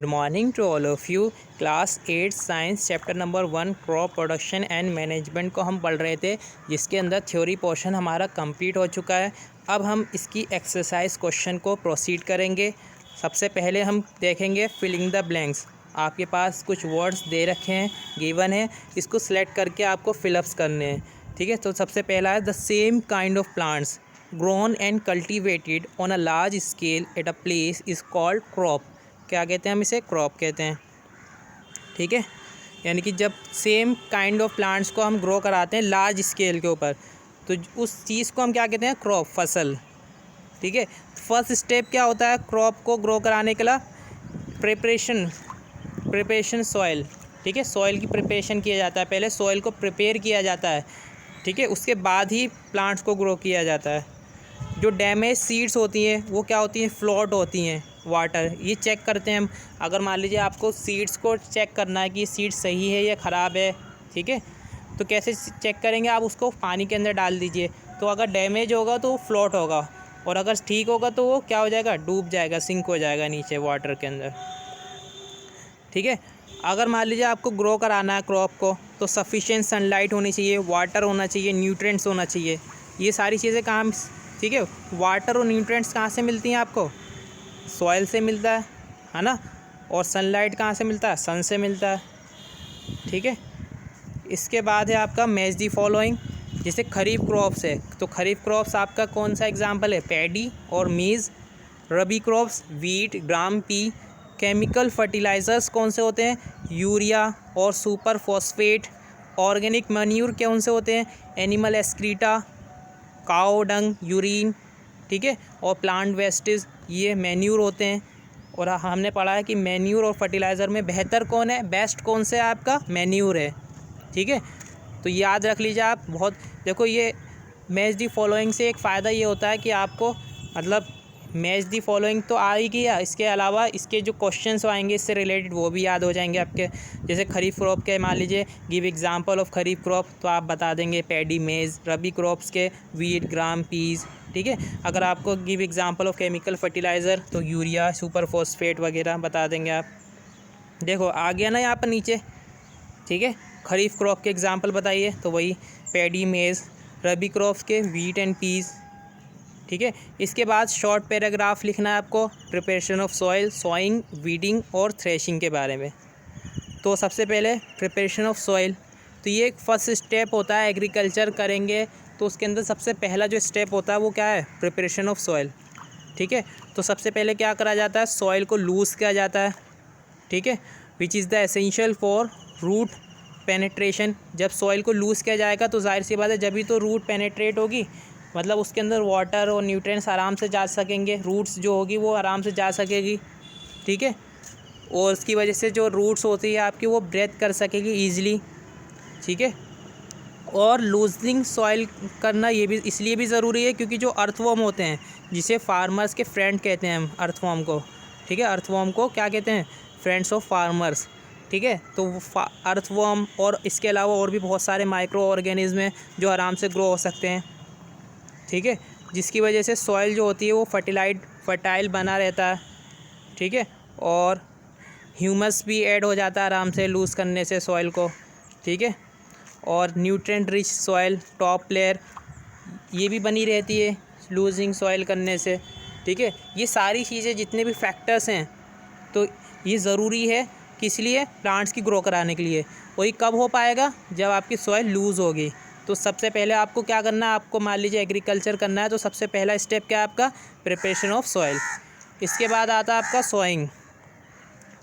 Good morning to all of you. Class 8 science chapter number 1 crop production and management को हम पढ़ रहे थे, जिसके अंदर थ्योरी पोर्शन हमारा कंप्लीट हो चुका है। अब हम इसकी एक्सरसाइज क्वेश्चन को प्रोसीड करेंगे। सबसे पहले हम देखेंगे फिलिंग द ब्लैंक्स। आपके पास कुछ वर्ड्स दे रखे हैं, गिवन है, इसको सिलेक्ट करके आपको फिलअप्स करने हैं। ठीक है, तो सबसे पहला है the same kind of plants grown and cultivated on a large scale at a place is called crop. क्या कहते हैं? हम इसे क्रॉप कहते हैं। ठीक है, यानी कि जब सेम काइंड ऑफ प्लांट्स को हम ग्रो कराते हैं लार्ज स्केल के ऊपर, तो उस चीज़ को हम क्या कहते हैं? क्रॉप, फसल। ठीक है, फर्स्ट स्टेप क्या होता है क्रॉप को ग्रो कराने के लिए? Preparation soil. ठीक है, सॉइल की प्रिपरेशन किया जाता है, पहले सॉइल को प्रिपेयर किया जाता है। ठीक है, उसके बाद ही प्लांट्स को ग्रो किया जाता है। जो डैमेज सीड्स होती हैं वो क्या होती हैं? फ्लोट होती हैं वाटर। ये चेक करते हैं हम। अगर मान लीजिए आपको सीड्स को चेक करना है कि सीड सही है या ख़राब है, ठीक है, तो कैसे चेक करेंगे? आप उसको पानी के अंदर डाल दीजिए, तो अगर डैमेज होगा तो वो फ्लोट होगा, और अगर ठीक होगा तो वो क्या हो जाएगा? डूब जाएगा, सिंक हो जाएगा नीचे वाटर के अंदर। ठीक है, अगर मान लीजिए आपको ग्रो कराना है क्रॉप को, तो सफिशिएंट सनलाइट होनी चाहिए, वाटर होना चाहिए, न्यूट्रिएंट्स होना चाहिए। ये सारी चीज़ें कहाँ? ठीक है, वाटर और न्यूट्रिएंट्स कहाँ से मिलती हैं आपको? सॉइल से मिलता है ना। और सनलाइट कहाँ से मिलता है? सन से मिलता है। ठीक है, इसके बाद है आपका मैच दी फॉलोइंग। जैसे खरीफ क्रॉप्स है, तो खरीफ क्रॉप्स आपका कौन सा एग्जाम्पल है? पैडी और मीज़। रबी क्रॉप्स वीट, ग्राम, पी। केमिकल फर्टिलाइज़र्स कौन से होते हैं? यूरिया और सुपर फॉस्फेट। ऑर्गेनिक मैन्यूर कौन से होते हैं? एनिमल एक्सक्रीटा, काओ डंग, यूरिन। ठीक है, और प्लांट वेस्टेज, ये मैन्यूर होते हैं। और हमने पढ़ा है कि मैन्यूर और फर्टिलाइज़र में बेहतर कौन है? बेस्ट कौन से है? आपका मैन्यूर है। ठीक है, तो याद रख लीजिए आप। बहुत देखो, ये मैच दी फॉलोइंग से एक फ़ायदा ये होता है कि आपको मतलब मैच दी फॉलोइंग तो आ ही गया, इसके अलावा इसके जो क्वेश्चंस आएंगे इससे रिलेटेड वो भी याद हो जाएंगे आपके। जैसे खरीफ क्रॉप के मान लीजिए give example of kharif crop, तो आप बता देंगे पैडी, मेज़। रबी क्रॉप्स के वीट, ग्राम, पीज़। ठीक है, अगर आपको give example of chemical fertiliser, तो यूरिया, सुपर फॉस्फेट वगैरह बता देंगे आप। देखो आ गया ना यहाँ पर नीचे। ठीक है, खरीफ क्रॉप के एग्जांपल बताइए, तो वही पैडी, मेज़। रबी क्रॉप्स के वीट एंड पीज़। ठीक है, इसके बाद शॉर्ट पैराग्राफ लिखना है आपको preparation of soil, sawing, weeding और थ्रेशिंग के बारे में। तो सबसे पहले प्रिपरेशन ऑफ सॉइल, तो ये एक फर्स्ट स्टेप होता है। एग्रीकल्चर करेंगे तो उसके अंदर सबसे पहला जो स्टेप होता है वो क्या है? Preparation of soil. ठीक है, तो सबसे पहले क्या करा जाता है? सॉइल को लूज़ किया जाता है। ठीक है, which is the essential for root penetration. जब सॉइल को लूज़ किया जाएगा तो जाहिर सी बात है जब भी तो रूट पेनेट्रेट होगी, मतलब उसके अंदर वाटर और न्यूट्रिएंट्स आराम से जा सकेंगे, रूट्स जो होगी वो आराम से जा सकेगी। ठीक है, और उसकी वजह से जो रूट्स होती है आपकी वो ब्रेथ कर सकेगी ईजिली। ठीक है, और लूजनिंग सॉइल करना ये भी इसलिए भी ज़रूरी है क्योंकि जो अर्थवॉर्म होते हैं, जिसे फार्मर्स के फ्रेंड कहते हैं हम अर्थवॉर्म को। ठीक है, अर्थवॉर्म को क्या कहते हैं? Friends of farmers. ठीक है, तो अर्थवॉर्म और इसके अलावा और भी बहुत सारे माइक्रो ऑर्गेनिज्म हैं जो आराम से ग्रो हो सकते हैं। ठीक है, जिसकी वजह से सॉइल जो होती है वो फर्टाइल बना रहता है। ठीक है, और ह्यूमस भी ऐड हो जाता है आराम से लूज़ करने से सॉइल को। ठीक है, और nutrient rich soil, top layer, ये भी बनी रहती है लूजिंग सॉइल करने से। ठीक है, ये सारी चीज़ें जितने भी फैक्टर्स हैं, तो ये ज़रूरी है किस लिए? प्लांट्स की ग्रो कराने के लिए। वही कब हो पाएगा? जब आपकी सॉइल लूज़ होगी। तो सबसे पहले आपको क्या करना है? आपको मान लीजिए एग्रीकल्चर करना है, तो सबसे पहला स्टेप क्या है आपका? Preparation of soil. इसके बाद आता है आपका सॉइंग।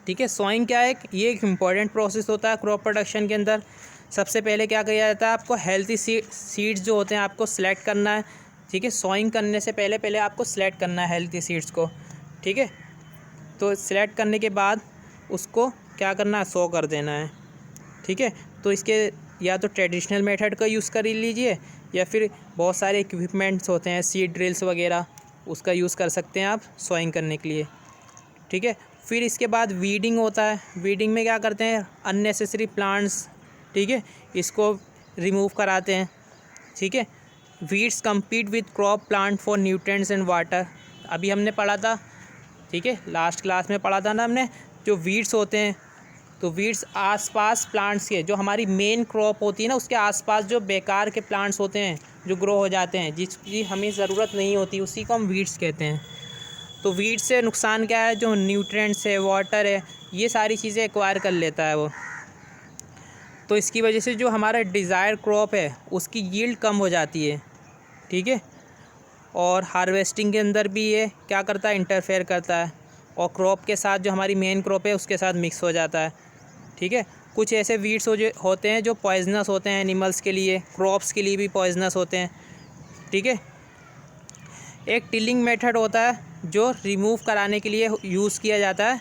ठीक है, सॉइंग क्या है? ये एक इम्पॉर्टेंट प्रोसेस होता है क्रॉप प्रोडक्शन के अंदर। सबसे पहले क्या किया जाता है? आपको हेल्थी सीड्स जो होते हैं आपको सिलेक्ट करना है। ठीक है, सॉइंग करने से पहले पहले आपको सिलेक्ट करना है हेल्थी सीड्स को। ठीक है, तो सिलेक्ट करने के बाद उसको क्या करना है? सो कर देना है। ठीक है, तो इसके या तो ट्रेडिशनल मेथड का यूज़ कर लीजिए, या फिर बहुत सारे इक्विपमेंट्स होते हैं, सीड ड्रिल्स वगैरह, उसका यूज़ कर सकते हैं आप सॉइंग करने के लिए। ठीक है, फिर इसके बाद वीडिंग होता है। वीडिंग में क्या करते हैं? अननेसेसरी प्लांट्स, ठीक है, इसको रिमूव कराते हैं। ठीक है, weeds compete with crop plant for nutrients and water, अभी हमने पढ़ा था। ठीक है, लास्ट क्लास में पढ़ा था ना हमने, जो वीड्स होते हैं, तो वीड्स आसपास प्लांट्स के, जो हमारी मेन क्रॉप होती है ना, उसके आसपास जो बेकार के प्लांट्स होते हैं जो ग्रो हो जाते हैं, जिसकी हमें ज़रूरत नहीं होती, उसी को हम वीड्स कहते हैं। तो वीड्स से नुकसान क्या है, जो न्यूट्रिएंट्स है, वाटर है, ये सारी चीज़ें एक्वायर कर लेता है वो। तो इसकी वजह से जो हमारा डिज़ायर क्रॉप है उसकी यील्ड कम हो जाती है, ठीक है। और हार्वेस्टिंग के अंदर भी ये क्या करता है, इंटरफेयर करता है, और क्रॉप के साथ जो हमारी मेन क्रॉप है उसके साथ मिक्स हो जाता है, ठीक है। कुछ ऐसे वीड्स होते हैं जो पॉइजनस होते हैं एनिमल्स के लिए, क्रॉप्स के लिए भी पॉइजनस होते हैं, ठीक है। एक टिलिंग मेथड होता है जो रिमूव कराने के लिए यूज़ किया जाता है,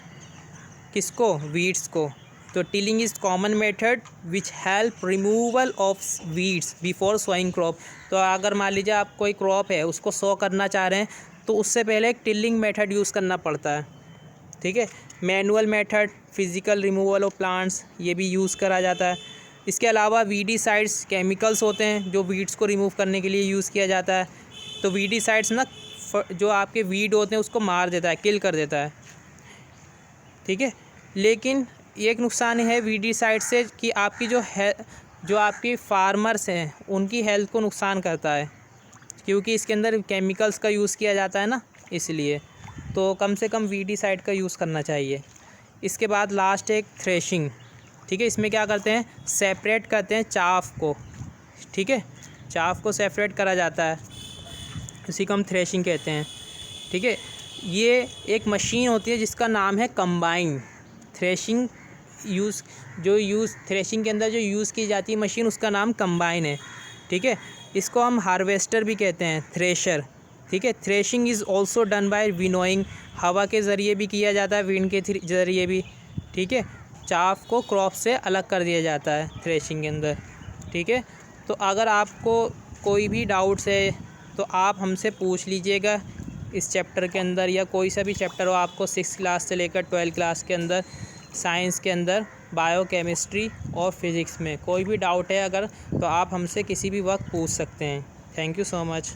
किसको, वीड्स को। तो tilling is common method which help removal of weeds before sowing crop. तो अगर मान लीजिए आप कोई क्रॉप है उसको सो करना चाह रहे हैं, तो उससे पहले एक टिलिंग मेथड यूज़ करना पड़ता है, ठीक है। Manual method, physical removal of plants, ये भी यूज़ करा जाता है। इसके अलावा वीडीसाइड्स केमिकल्स होते हैं जो वीड्स को रिमूव करने के लिए यूज़ किया जाता है। तो वीडीसाइड्स ना जो आपके वीड होते हैं उसको मार देता है, किल कर देता है, ठीक है। लेकिन एक नुकसान है वीडीसाइड से कि आपकी जो आपकी फार्मर्स हैं उनकी हेल्थ को नुकसान करता है, क्योंकि इसके अंदर केमिकल्स का यूज़ किया जाता है ना, इसलिए। तो कम से कम वीडीसाइड का यूज़ करना चाहिए। इसके बाद लास्ट एक थ्रेशिंग, ठीक है। इसमें क्या करते हैं, सेपरेट करते हैं चाफ को, ठीक है। चाफ को सेपरेट करा जाता है, इसी को हम थ्रेशिंग कहते हैं, ठीक है। ये एक मशीन होती है जिसका नाम है कंबाइन। थ्रेशिंग थ्रेशिंग के अंदर जो यूज़ की जाती है मशीन, उसका नाम कंबाइन है, ठीक है। इसको हम हार्वेस्टर भी कहते हैं, थ्रेशर, ठीक है। Threshing is also done by winnowing, हवा के ज़रिए भी किया जाता है, विंड के ज़रिए भी, ठीक है। चाफ को क्रॉप से अलग कर दिया जाता है थ्रेशिंग के अंदर, ठीक है। तो अगर आपको कोई भी डाउट्स है तो आप हमसे पूछ लीजिएगा इस चैप्टर के अंदर, या कोई सा भी चैप्टर हो आपको 6th क्लास से लेकर 12th क्लास के अंदर, साइंस के अंदर, बायो केमिस्ट्री और फिज़िक्स में कोई भी डाउट है अगर, तो आप हमसे किसी भी वक्त पूछ सकते हैं। Thank you so much.